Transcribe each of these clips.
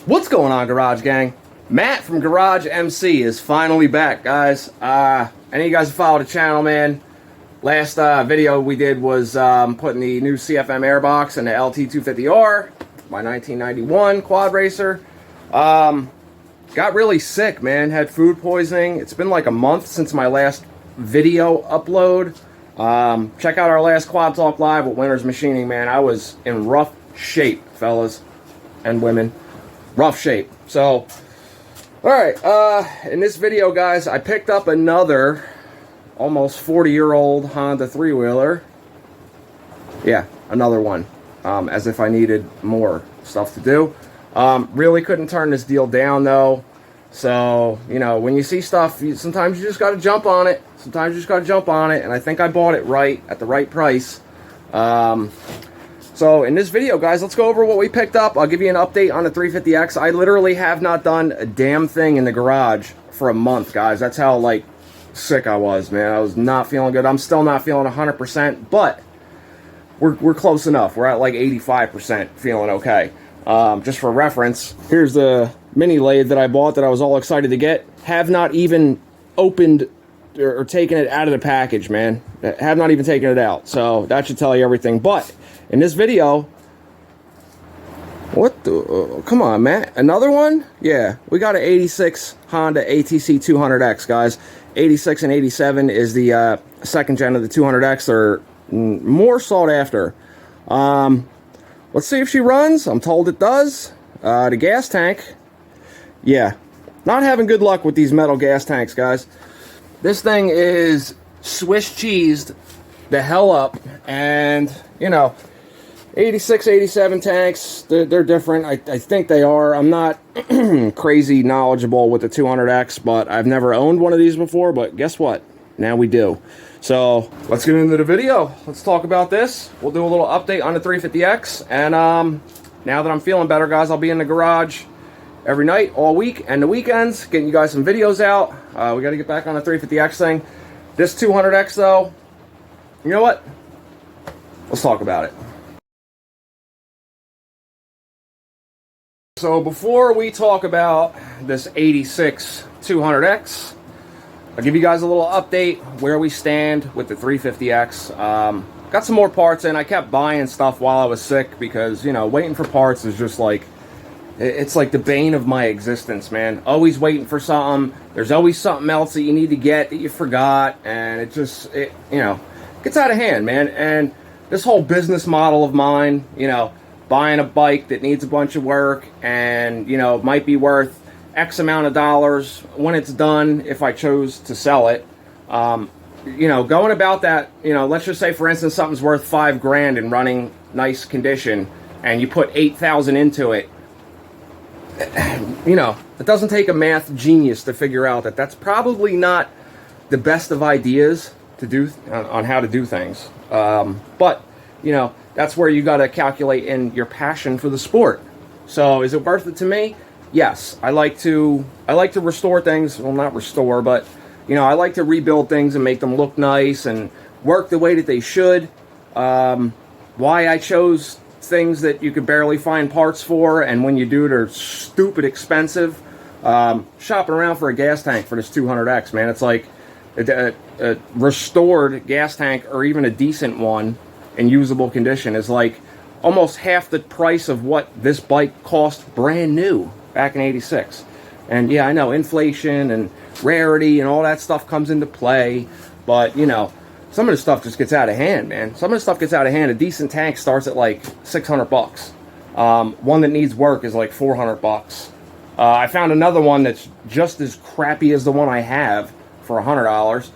What's going on, Garage Gang? Matt from GarageMC is finally back, guys. Any of you guys who follow the channel, man, last video we did was putting the new CFM airbox in the LT250R, my 1991 quad racer. Got really sick, man. Had food poisoning. It's been like a month since my last video upload. Check out our last Quad Talk Live with Winter's Machining, man. I was in rough shape, fellas and women. Rough shape. So, alright, in this video, guys, I picked up another almost 40-year-old Honda three-wheeler. Yeah, another one. As if I needed more stuff to do. Really couldn't turn this deal down, though. So, you know, when you see stuff, sometimes you just got to jump on it. Sometimes you just got to jump on it. And I think I bought it right, at the right price. So in this video, guys, let's go over what we picked up. I'll give you an update on the 350X. I literally have not done a damn thing in the garage for a month, guys. That's how, like, sick I was, man. I was not feeling good. I'm still not feeling 100%, but we're close enough. We're at, like, 85% feeling okay. Just for reference, here's the mini lathe that I bought that I was all excited to get. Have not even opened or taken it out of the package, man. Have not even taken it out. So that should tell you everything. But in this video, what the, come on, Matt, another one? Yeah, we got an 86 Honda ATC200X, guys. 86 and 87 is the second gen of the 200X. They're more sought after. Let's see if she runs. I'm told it does. The gas tank, yeah, not having good luck with these metal gas tanks, guys. This thing is Swiss cheesed the hell up, and, you know, 86, 87 tanks, they're different. I think they are. I'm not crazy knowledgeable with the 200X, but I've never owned one of these before, but guess what? Now we do. So, let's get into the video. Let's talk about this. We'll do a little update on the 350X, and now that I'm feeling better, guys, I'll be in the garage every night, all week, and the weekends, getting you guys some videos out. We got to get back on the 350X thing. This 200X, though, you know what? Let's talk about it. So before we talk about this 86 200X, I'll give you guys a little update where we stand with the 350X. Got some more parts in. I kept buying stuff while I was sick because, you know, waiting for parts is just like, it's like the bane of my existence, man. Always waiting for something. There's always something else that you need to get that you forgot, and it just, you know, gets out of hand, man. And this whole business model of mine, you know, buying a bike that needs a bunch of work and, you know, might be worth X amount of dollars when it's done if I chose to sell it. You know, going about that, you know, let's just say, for instance, something's worth $5 grand in running nice condition and you put 8,000 into it. You know, it doesn't take a math genius to figure out that that's probably not the best of ideas to do on how to do things. But, you know, that's where you got to calculate in your passion for the sport. So is it worth it to me? Yes. I like to restore things. Well, not restore, but, you know, I like to rebuild things and make them look nice and work the way that they should. Why I chose things that you could barely find parts for, and when you do, they're stupid expensive. Shopping around for a gas tank for this 200X, man. It's like a restored gas tank, or even a decent one in usable condition, is like almost half the price of what this bike cost brand new back in 86. And yeah, I know inflation and rarity and all that stuff comes into play, but, you know, some of the stuff just gets out of hand, man. Some of the stuff gets out of hand. A decent tank starts at like $600. One that needs work is like $400. I found another one that's just as crappy as the one I have for $100.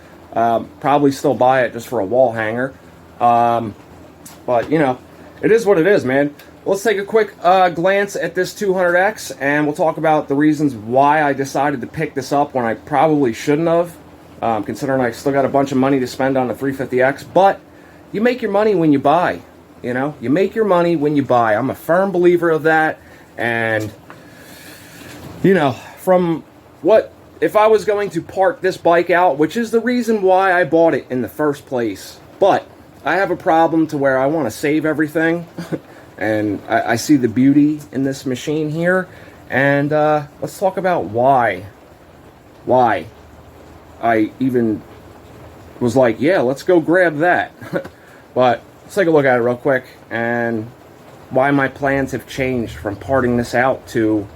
Probably still buy it just for a wall hanger. But, you know, it is what it is, man. Let's take a quick glance at this 200X, and we'll talk about the reasons why I decided to pick this up when I probably shouldn't have. Considering I still got a bunch of money to spend on the 350X, but you make your money when you buy, you know? You make your money when you buy. I'm a firm believer of that, and, you know, from what, if I was going to park this bike out, which is the reason why I bought it in the first place, but I have a problem to where I want to save everything, and I see the beauty in this machine here, And let's talk about why I even was like, yeah, let's go grab that. But let's take a look at it real quick, and why my plans have changed from parting this out to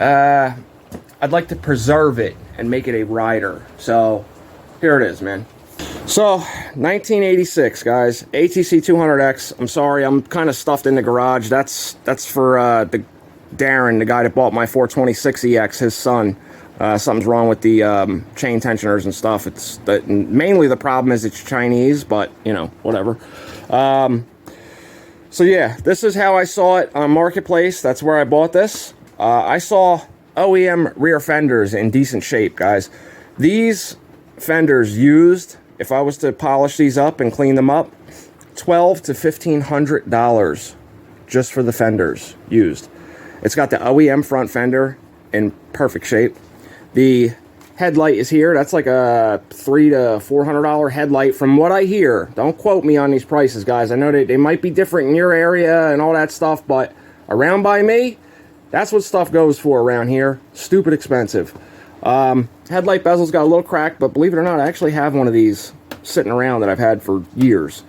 I'd like to preserve it and make it a rider. So here it is, man. So 1986, guys, ATC200X. I'm sorry, I'm kind of stuffed in the garage. That's for the Darren, the guy that bought my 426EX, his son. Something's wrong with the chain tensioners and stuff. It's mainly the problem is it's Chinese, but you know, whatever. So yeah, this is how I saw it on Marketplace. That's where I bought this. I saw OEM rear fenders in decent shape, guys. These fenders used, if I was to polish these up and clean them up, $1,200 to $1,500 just for the fenders used. It's got the OEM front fender in perfect shape. The headlight is here. That's like a $300 to $400 headlight from what I hear. Don't quote me on these prices, guys. I know they might be different in your area and all that stuff, but around by me, that's what stuff goes for around here. Stupid expensive. Headlight bezel's got a little crack, but believe it or not, I actually have one of these sitting around that I've had for years.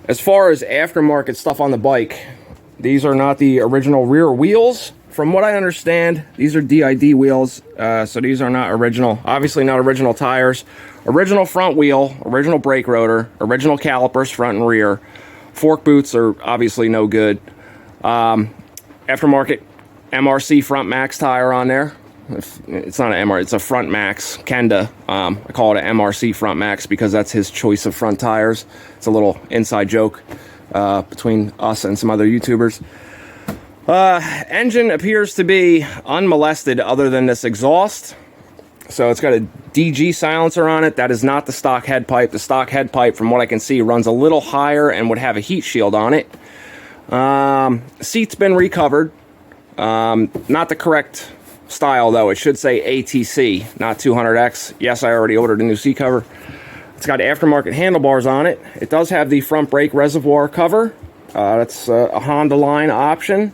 As far as aftermarket stuff on the bike, these are not the original rear wheels. From what I understand, these are DID wheels, so these are not original. Obviously not original tires. Original front wheel, original brake rotor, original calipers, front and rear. Fork boots are obviously no good. Aftermarket MRC front max tire on there. It's not an MR, it's a front max Kenda. I call it an MRC front max because that's his choice of front tires. It's a little inside joke between us and some other YouTubers. Engine appears to be unmolested other than this exhaust. So it's got a DG silencer on it. That is not the stock head pipe. The stock head pipe, from what I can see, runs a little higher and would have a heat shield on it. Seat's been recovered. Not the correct style, though. It should say ATC, not 200X. Yes, I already ordered a new seat cover. It's got aftermarket handlebars on it. It does have the front brake reservoir cover. That's a Honda line option.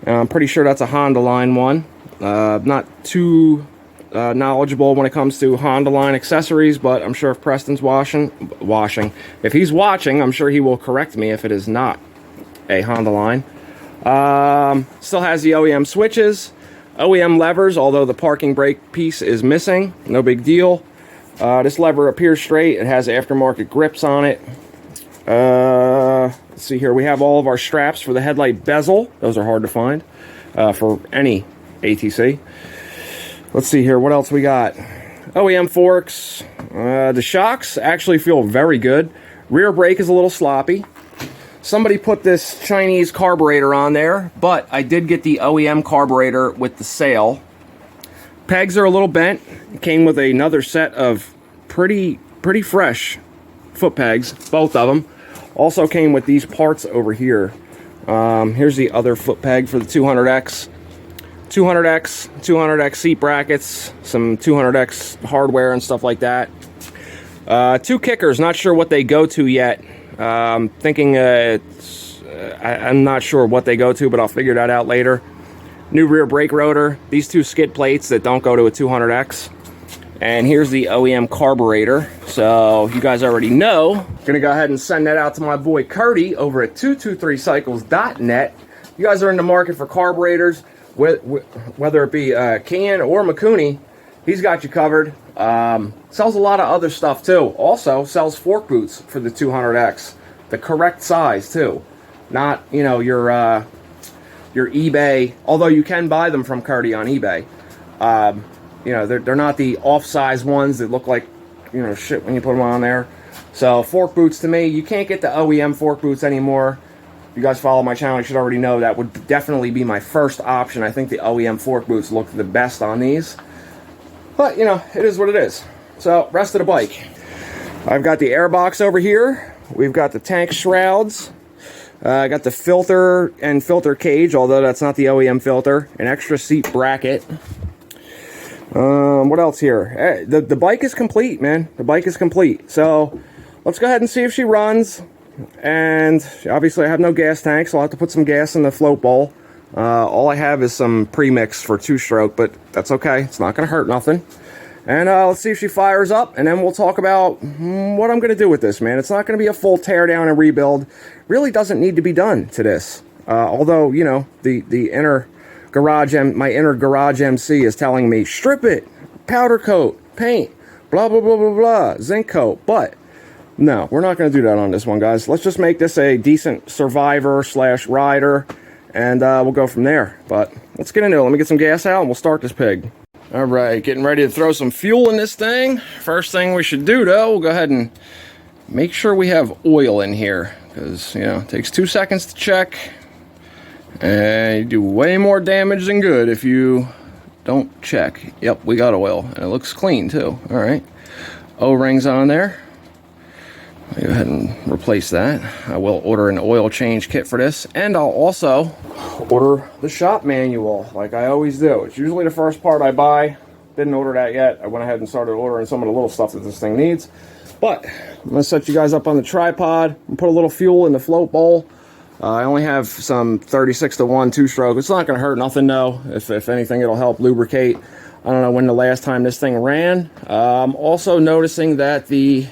I'm pretty sure that's a Honda line one. Not too knowledgeable when it comes to Honda line accessories, but I'm sure if Preston's if he's watching, I'm sure he will correct me if it is not a Honda line. Still has the OEM switches, OEM levers, although the parking brake piece is missing. No big deal. This lever appears straight. It has aftermarket grips on it. Let's see here. We have all of our straps for the headlight bezel. Those are hard to find for any ATC. Let's see here. What else we got? OEM forks. The shocks actually feel very good. Rear brake is a little sloppy. Somebody put this Chinese carburetor on there, but I did get the OEM carburetor with the sale. Pegs are a little bent. It came with another set of pretty fresh foot pegs, both of them. Also came with these parts over here. Here's the other foot peg for the 200X. 200X seat brackets, some 200X hardware and stuff like that. Two kickers, not sure what they go to yet. Thinking I'm not sure what they go to, but I'll figure that out later. New rear brake rotor, these two skid plates that don't go to a 200X. And here's the OEM carburetor. So you guys already know. I'm gonna go ahead and send that out to my boy Curdy over at 223cycles.net. You guys are in the market for carburetors, whether it be Can or Mikuni, he's got you covered. Sells a lot of other stuff too. Also sells fork boots for the 200X, the correct size too, not your eBay. Although you can buy them from Curdy on eBay. They're not the off-size ones that look like shit when you put them on there. So fork boots, to me, you can't get the OEM fork boots anymore. If you guys follow my channel, you should already know that would definitely be my first option. I think the OEM fork boots look the best on these. But, it is what it is. So, rest of the bike. I've got the air box over here. We've got the tank shrouds. I got the filter and filter cage, although that's not the OEM filter. An extra seat bracket. What else here? The bike is complete, man. The bike is complete. So, let's go ahead and see if she runs. And obviously I have no gas tank, so I'll have to put some gas in the float bowl. All I have is some premix for 2-stroke, but that's okay. It's not going to hurt nothing. And let's see if she fires up, and then we'll talk about what I'm going to do with this, man. It's not going to be a full tear down and rebuild. Really doesn't need to be done to this. Although, you know, the inner garage, my inner GarageMC is telling me, strip it, powder coat, paint, blah, blah, blah, blah, blah, zinc coat. But no, we're not going to do that on this one, guys. Let's just make this a decent survivor / rider, and we'll go from there. But let's get into it. Let me get some gas out, and we'll start this pig. All right, getting ready to throw some fuel in this thing. First thing we should do, though, we'll go ahead and make sure we have oil in here, because, you know, it takes 2 seconds to check, and you do way more damage than good if you don't check. Yep, we got oil, and it looks clean, too. All right, O-rings on there. I'll go ahead and replace that. I will order an oil change kit for this, and I'll also order the shop manual like I always do. It's usually the first part I buy. Didn't order that yet. I went ahead and started ordering some of the little stuff that this thing needs. But I'm going to set you guys up on the tripod and put a little fuel in the float bowl. I only have some 36-to-1 2-stroke. It's not going to hurt nothing, though. If anything, it'll help lubricate. I don't know when the last time this thing ran. I'm also noticing that the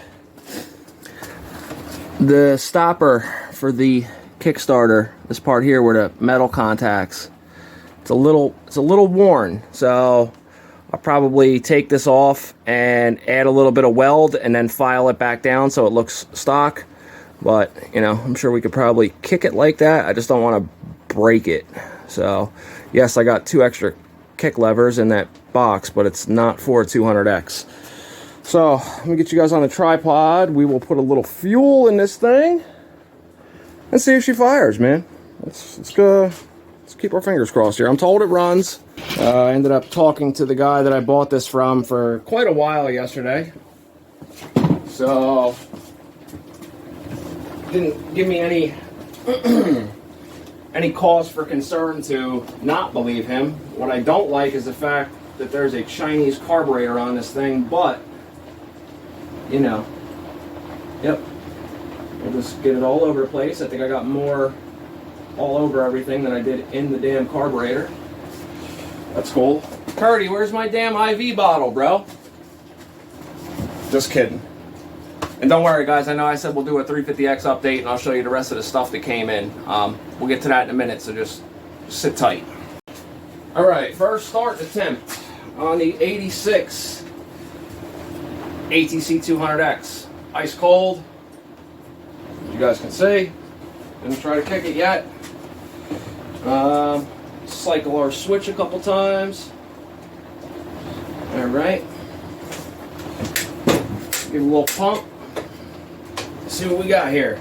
stopper for the Kickstarter, this part here where the metal contacts, it's a little worn. So I'll probably take this off and add a little bit of weld and then file it back down so it looks stock. But, you know, I'm sure we could probably kick it like that. I just don't want to break it. So, yes, I got 2 extra kick levers in that box, but it's not for a 200X. So, let me get you guys on the tripod. We will put a little fuel in this thing and see if she fires, man. Let's go. Let's keep our fingers crossed here. I'm told it runs. I ended up talking to the guy that I bought this from for quite a while yesterday. So, didn't give me any any cause for concern to not believe him. What I don't like is the fact that there's a Chinese carburetor on this thing, but you know, yep, we'll just get it all over the place. I think I got more all over everything than I did in the damn carburetor. That's cool. Curdy, where's my damn IV bottle, bro? Just kidding. And don't worry, guys, I know I said we'll do a 350X update, and I'll show you the rest of the stuff that came in. We'll get to that in a minute, so just sit tight. All right, first start attempt on the 86 ATC200X. Ice cold, as you guys can see. Didn't try to kick it yet. Cycle our switch a couple times. All right. Give it a little pump. See what we got here.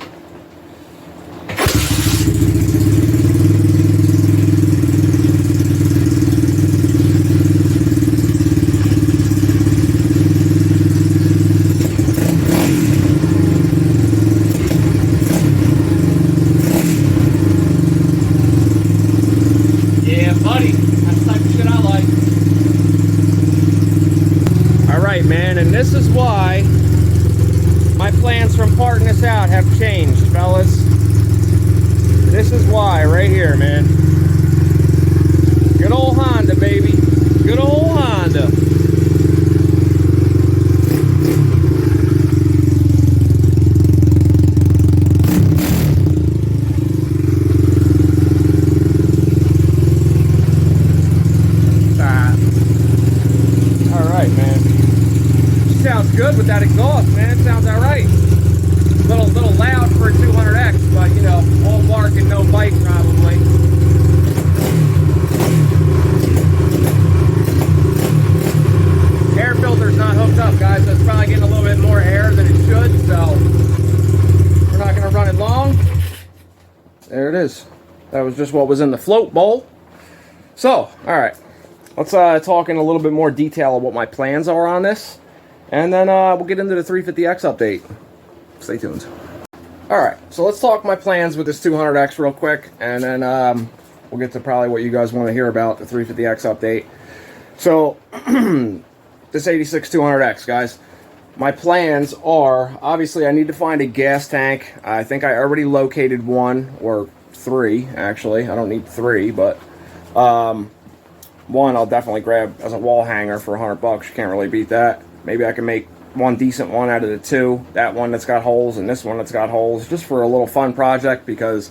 Yeah, buddy. That's the type of shit I like. All right, man, and this is why my plans from parting this out have changed, fellas. This is why, right here, man. Good old Honda, baby. Good old Honda. All right, man. Sounds good with that exhaust, man. Sounds all right. Little loud for a 200X, but you know, all bark and no bite probably. Air filter's not hooked up, guys. So it's probably getting a little bit more air than it should. So we're not going to run it long. There it is. That was just what was in the float bowl. So, all right. Let's talk in a little bit more detail of what my plans are on this. And then we'll get into the 350X update. Stay tuned. Alright, so let's talk my plans with this 200X real quick. And then we'll get to probably what you guys want to hear about, the 350X update. So, this 86 200X, guys. My plans are, obviously I need to find a gas tank. I think I already located one, or 3, actually. I don't need 3, but One I'll definitely grab as a wall hanger for $100. You can't really beat that. Maybe I can make one decent one out of the two. That one that's got holes and this one that's got holes, just for a little fun project, because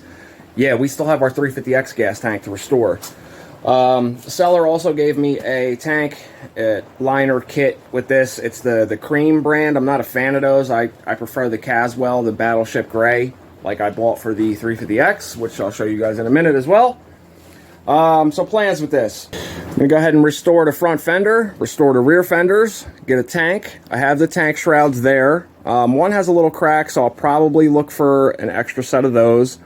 yeah, we still have our 350X gas tank to restore. The seller also gave me a tank liner kit with this. It's the cream brand. I'm not a fan of those. I prefer the Caswell, the Battleship Gray, like I bought for the 350X, which I'll show you guys in a minute as well. So plans with this. I'm going to go ahead and restore the front fender, restore the rear fenders, get a tank. I have the tank shrouds there. One has a little crack, so I'll probably look for an extra set of those.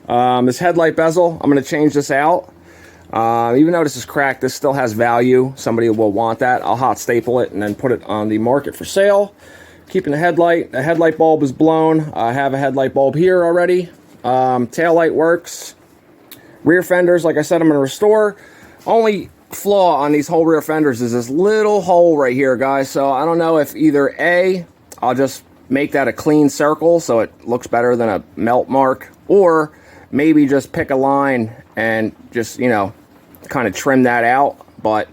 This headlight bezel, I'm going to change this out. Even though this is cracked, this still has value. Somebody will want that. I'll hot staple it and then put it on the market for sale. Keeping the headlight bulb is blown. I have a headlight bulb here already. Tail light works. Rear fenders, like I said, I'm going to restore. Only flaw on these whole rear fenders is this little hole right here, guys. So I don't know if either A, I'll just make that a clean circle so it looks better than a melt mark, or maybe just pick a line and just, you know, kind of trim that out. But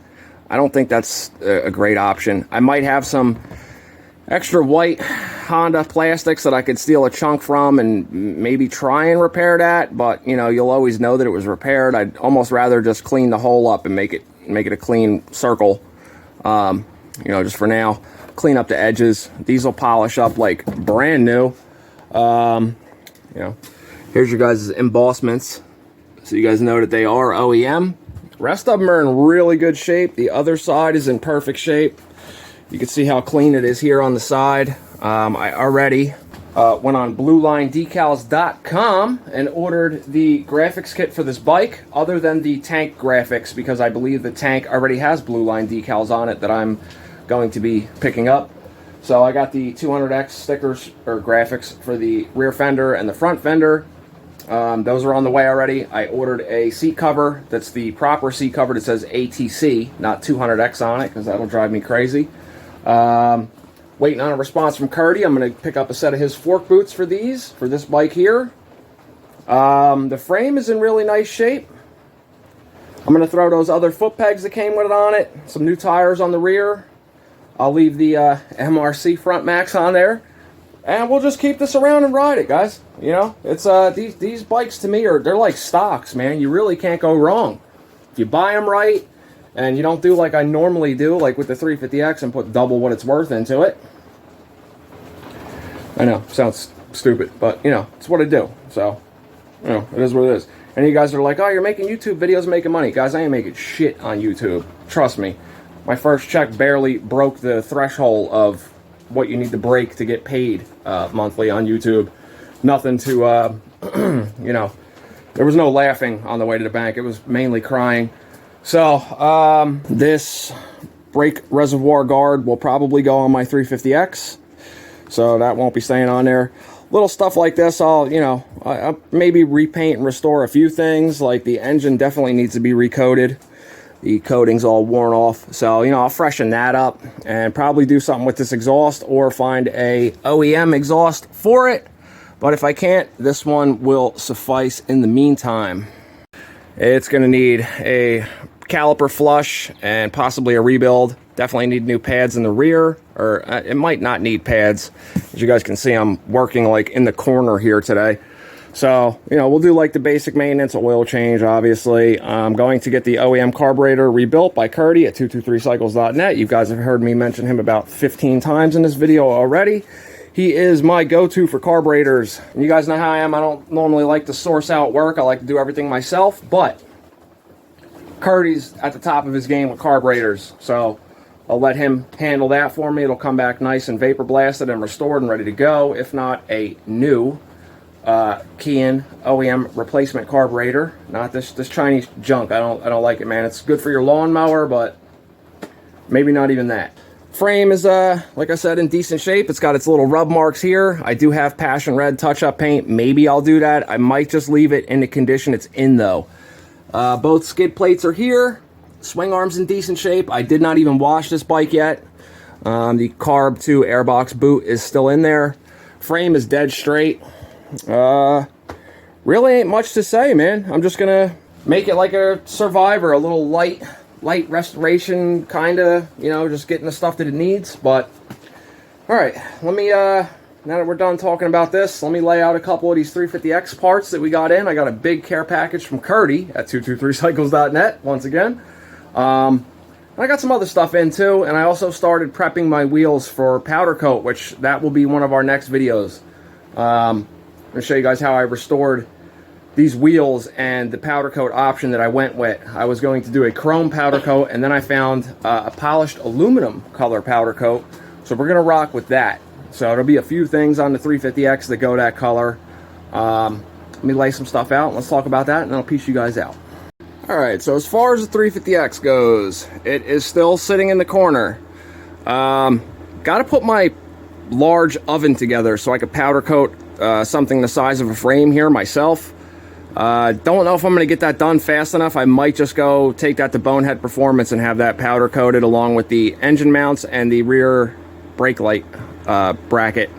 I don't think that's a great option. I might have some extra white Honda plastics that I could steal a chunk from and maybe try and repair that, but you know, you'll always know that it was repaired. I'd almost rather just clean the hole up and make it a clean circle. You know, just for now, clean up the edges. These will polish up like brand new. You know, here's your guys' embossments, so you guys know that they are OEM. Rest of them are in really good shape. The other side is in perfect shape. You can see how clean it is here on the side. I already went on BlueLineDecals.com and ordered the graphics kit for this bike, other than the tank graphics, because I believe the tank already has Blue Line decals on it that I'm going to be picking up. So I got the 200X stickers or graphics for the rear fender and the front fender. Those are on the way already. I ordered a seat cover that's the proper seat cover that says ATC, not 200X on it, because that'll drive me crazy. Waiting on a response from Curdy. I'm going to pick up a set of his fork boots for this bike here. The frame is in really nice shape. I'm going to throw those other foot pegs that came with it on it. Some new tires on the rear. I'll leave the MRC front max on there. And we'll just keep this around and ride it, guys. You know, it's these bikes to me they're like stocks, man. You really can't go wrong. If you buy them right, and you don't do like I normally do, like with the 350X, and put double what it's worth into it. I know, sounds stupid, but you know, it's what I do. So, you know, it is what it is. And you guys are like, oh, you're making YouTube videos, making money. Guys, I ain't making shit on YouTube. Trust me. My first check barely broke the threshold of what you need to break to get paid monthly on YouTube. Nothing to, you know, there was no laughing on the way to the bank. It was mainly crying. So, this brake reservoir guard will probably go on my 350X. So that won't be staying on there. Little stuff like this, I'll maybe repaint and restore a few things. Like the engine definitely needs to be recoated. The coating's all worn off. So, you know, I'll freshen that up and probably do something with this exhaust or find a OEM exhaust for it. But if I can't, this one will suffice in the meantime. It's going to need a caliper flush and possibly a rebuild. Definitely need new pads in the rear, or it might not need pads. As you guys can see, I'm working like in the corner here today. So, you know, we'll do like the basic maintenance, oil change, obviously. I'm going to get the OEM carburetor rebuilt by Curdy at 223cycles.net. You guys have heard me mention him about 15 times in this video already. He is my go-to for carburetors. And you guys know how I am. I don't normally like to source out work. I like to do everything myself, but Curdy's at the top of his game with carburetors. So I'll let him handle that for me. It'll come back nice and vapor blasted and restored and ready to go. If not, a new Kian OEM replacement carburetor. Not this Chinese junk. I don't like it, man. It's good for your lawnmower, but maybe not even that. Frame is, like I said, in decent shape. It's got its little rub marks here. I do have passion red touch-up paint. Maybe I'll do that. I might just leave it in the condition it's in, though. Both skid plates are here. Swing arm's in decent shape. I did not even wash this bike yet. The Carb 2 airbox boot is still in there. Frame is dead straight. Really ain't much to say, man. I'm just gonna make it like a Survivor, a little light restoration, kind of, you know, just getting the stuff that it needs. But all right, let me now that we're done talking about this, let me lay out a couple of these 350X parts that we got in. I got a big care package from Curdy at 223cycles.net once again. I got some other stuff in too, and I also started prepping my wheels for powder coat, which that will be one of our next videos. I'm going to show you guys how I restored these wheels and the powder coat option that I went with. I was going to do a chrome powder coat, and then I found a polished aluminum color powder coat, so we're going to rock with that. So there'll be a few things on the 350X that go that color. Let me lay some stuff out, let's talk about that, and then I'll piece you guys out. Alright, so as far as the 350X goes, it is still sitting in the corner. Got to put my large oven together so I could powder coat something the size of a frame here myself. Don't know if I'm going to get that done fast enough. I might just go take that to Bonehead Performance and have that powder coated along with the engine mounts and the rear brake light bracket,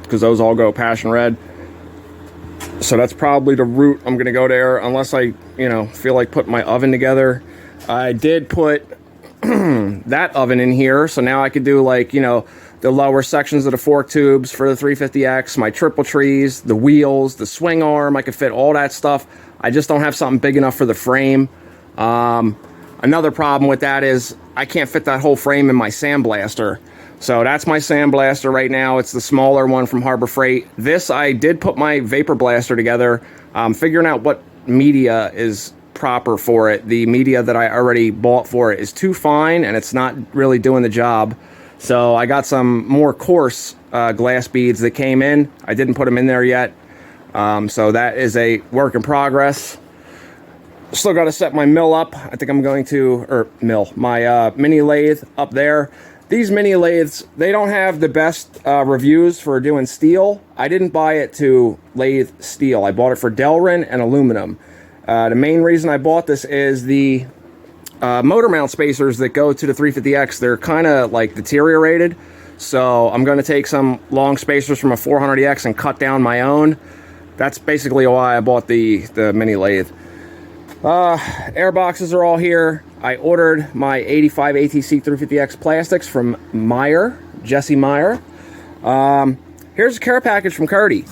because those all go passion red. So that's probably the route I'm going to go there, unless I, you know, feel like putting my oven together. I did put that oven in here, so now I could do, like, you know, the lower sections of the fork tubes for the 350X, my triple trees, the wheels, the swing arm. I could fit all that stuff. I just don't have something big enough for the frame. Another problem with that is I can't fit that whole frame in my sandblaster. So that's my sandblaster right now. It's the smaller one from Harbor Freight. This, I did put my vapor blaster together, figuring out what media is proper for it. The media that I already bought for it is too fine, and it's not really doing the job. So I got some more coarse glass beads that came in. I didn't put them in there yet. So that is a work in progress. Still got to set my mill up. I think I'm going to, or mill, my mini lathe up there. These mini lathes, they don't have the best reviews for doing steel. I didn't buy it to lathe steel. I bought it for Delrin and aluminum. The main reason I bought this is the motor mount spacers that go to the 350X, they're kind of like deteriorated. So I'm going to take some long spacers from a 400X and cut down my own. That's basically why I bought the mini lathe. Air boxes are all here. I ordered my 85 ATC 350X plastics from Meyer, Jesse Meyer. Here's a care package from Curdy.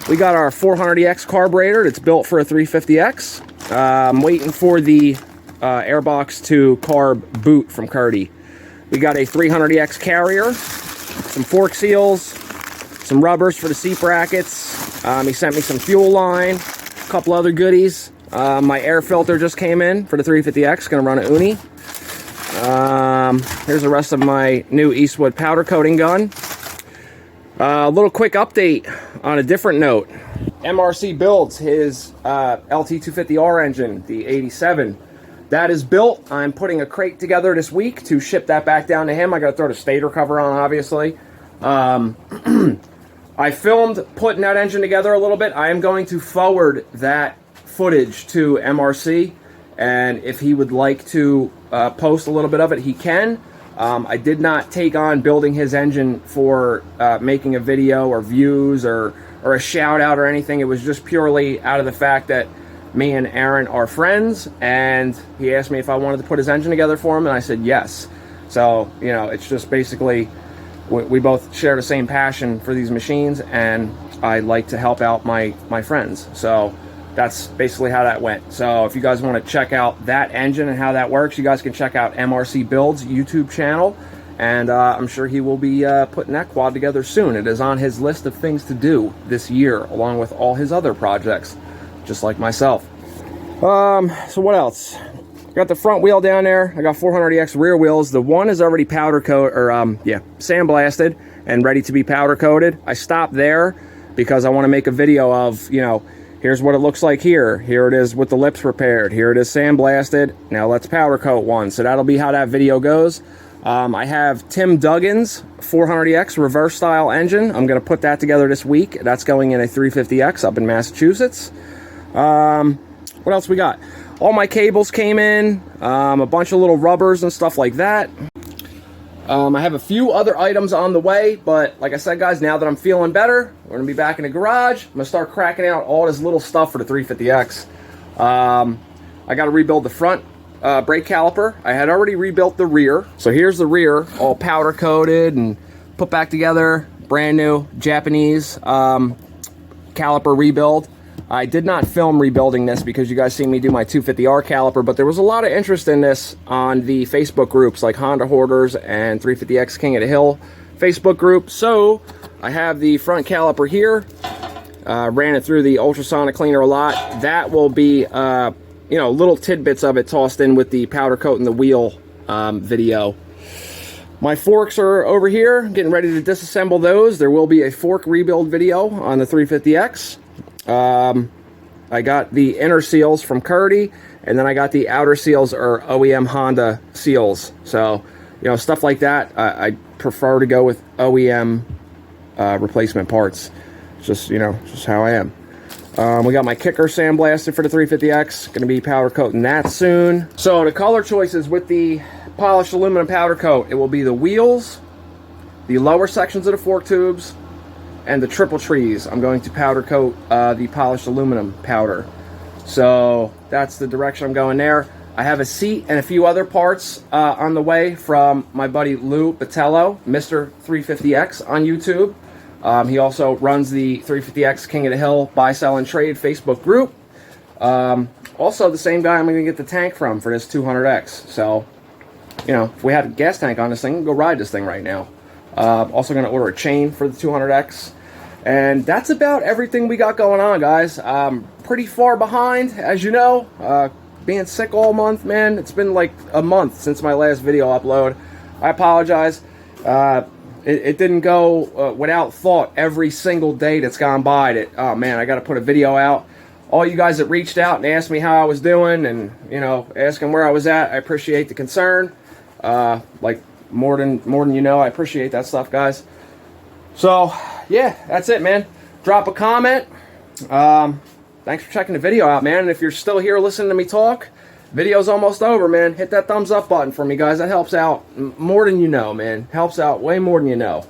We got our 400X carburetor that's built for a 350X. I'm waiting for the airbox to carb boot from Curdy. We got a 300X carrier, some fork seals, some rubbers for the seat brackets. He sent me some fuel line, a couple other goodies. My air filter just came in for the 350X, gonna run a Uni. Here's the rest of my new Eastwood powder coating gun. A little quick update on a different note. MRC builds his LT250R engine, the 87. That is built. I'm putting a crate together this week to ship that back down to him. I gotta throw the stator cover on, obviously. I filmed putting that engine together a little bit. I am going to forward that footage to MRC, and if he would like to post a little bit of it, he can. I did not take on building his engine for making a video or views or a shout out or anything. It was just purely out of the fact that me and Aaron are friends, and he asked me if I wanted to put his engine together for him, and I said yes. So, you know, it's just basically we both share the same passion for these machines, and I like to help out my friends. So that's basically how that went. So if you guys want to check out that engine and how that works, you guys can check out MRC Build's YouTube channel, and I'm sure he will be putting that quad together soon. It is on his list of things to do this year, along with all his other projects, just like myself. So what else? Got the front wheel down there. I got 400X rear wheels. The one is already powder coat, or sandblasted and ready to be powder coated. I stopped there because I want to make a video of, you know, here's what it looks like here. Here it is with the lips repaired. Here it is sandblasted. Now let's powder coat one. So that'll be how that video goes. I have Tim Duggan's 400X reverse style engine. I'm going to put that together this week. That's going in a 350X up in Massachusetts. What else we got? All my cables came in. A bunch of little rubbers and stuff like that. I have a few other items on the way, but like I said, guys, now that I'm feeling better, we're going to be back in the garage. I'm going to start cracking out all this little stuff for the 350X. I got to rebuild the front brake caliper. I had already rebuilt the rear. So here's the rear, all powder coated and put back together. Brand new Japanese caliper rebuild. I did not film rebuilding this because you guys see me do my 250R caliper, but there was a lot of interest in this on the Facebook groups like Honda Hoarders and 350X King of the Hill Facebook group. So I have the front caliper here. Ran it through the ultrasonic cleaner a lot. That will be, you know, little tidbits of it tossed in with the powder coat and the wheel video. My forks are over here, getting ready to disassemble those. There will be a fork rebuild video on the 350X. I got the inner seals from Curdy, and then I got the outer seals or OEM Honda seals. So, you know, stuff like that, I prefer to go with OEM replacement parts. Just, you know, just how I am. We got my kicker sandblasted for the 350X. Going to be powder coating that soon. So the color choices with the polished aluminum powder coat, it will be the wheels, the lower sections of the fork tubes, and the triple trees. I'm going to powder coat the polished aluminum powder. So that's the direction I'm going there. I have a seat and a few other parts on the way from my buddy Lou Batello, Mr. 350X on YouTube. He also runs the 350X King of the Hill Buy, Sell, and Trade Facebook group. Also the same guy I'm going to get the tank from for this 200X. So, you know, if we had a gas tank on this thing, we'd go ride this thing right now. Also going to order a chain for the 200X. And that's about everything we got going on, guys. Pretty far behind, as you know. Being sick all month, man. It's been like a month since my last video upload. I apologize. It didn't go without thought every single day that's gone by. Oh, man, I got to put a video out. All you guys that reached out and asked me how I was doing and, you know, asking where I was at, I appreciate the concern. Like, more than you know, I appreciate that stuff, guys. So, yeah, that's it, man. Drop a comment. Thanks for checking the video out, man. And if you're still here listening to me talk, video's almost over, man. Hit that thumbs up button for me, guys. That helps out more than you know, man. Helps out way more than you know.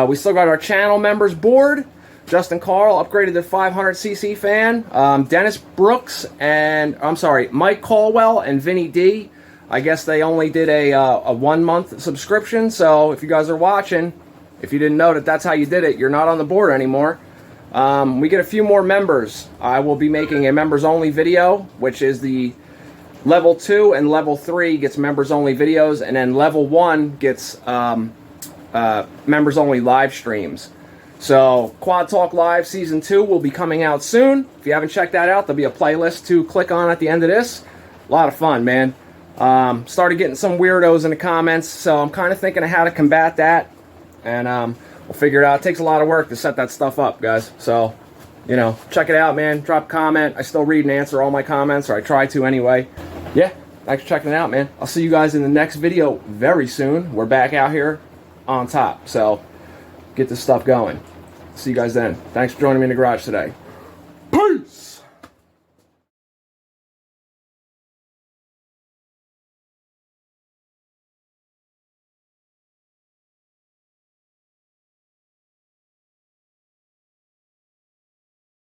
We still got our channel members board. Justin Carl upgraded to 500cc fan. Dennis Brooks and, I'm sorry, Mike Caldwell and Vinny D. I guess they only did a 1-month subscription. So if you guys are watching, if you didn't know that that's how you did it, you're not on the board anymore. We get a few more members. I will be making a members only video, which is the level 2 and level 3 gets members only videos, and then level 1 gets members only live streams. So Quad Talk Live Season 2 will be coming out soon. If you haven't checked that out, there'll be a playlist to click on at the end of this. A lot of fun, man. Started getting some weirdos in the comments, so I'm kind of thinking of how to combat that. And we'll figure it out. It takes a lot of work to set that stuff up, guys. So, you know, check it out, man. Drop a comment. I still read and answer all my comments, or I try to anyway. Yeah, thanks for checking it out, man. I'll see you guys in the next video very soon. We're back out here on top, so get this stuff going. See you guys then. Thanks for joining me in the garage today.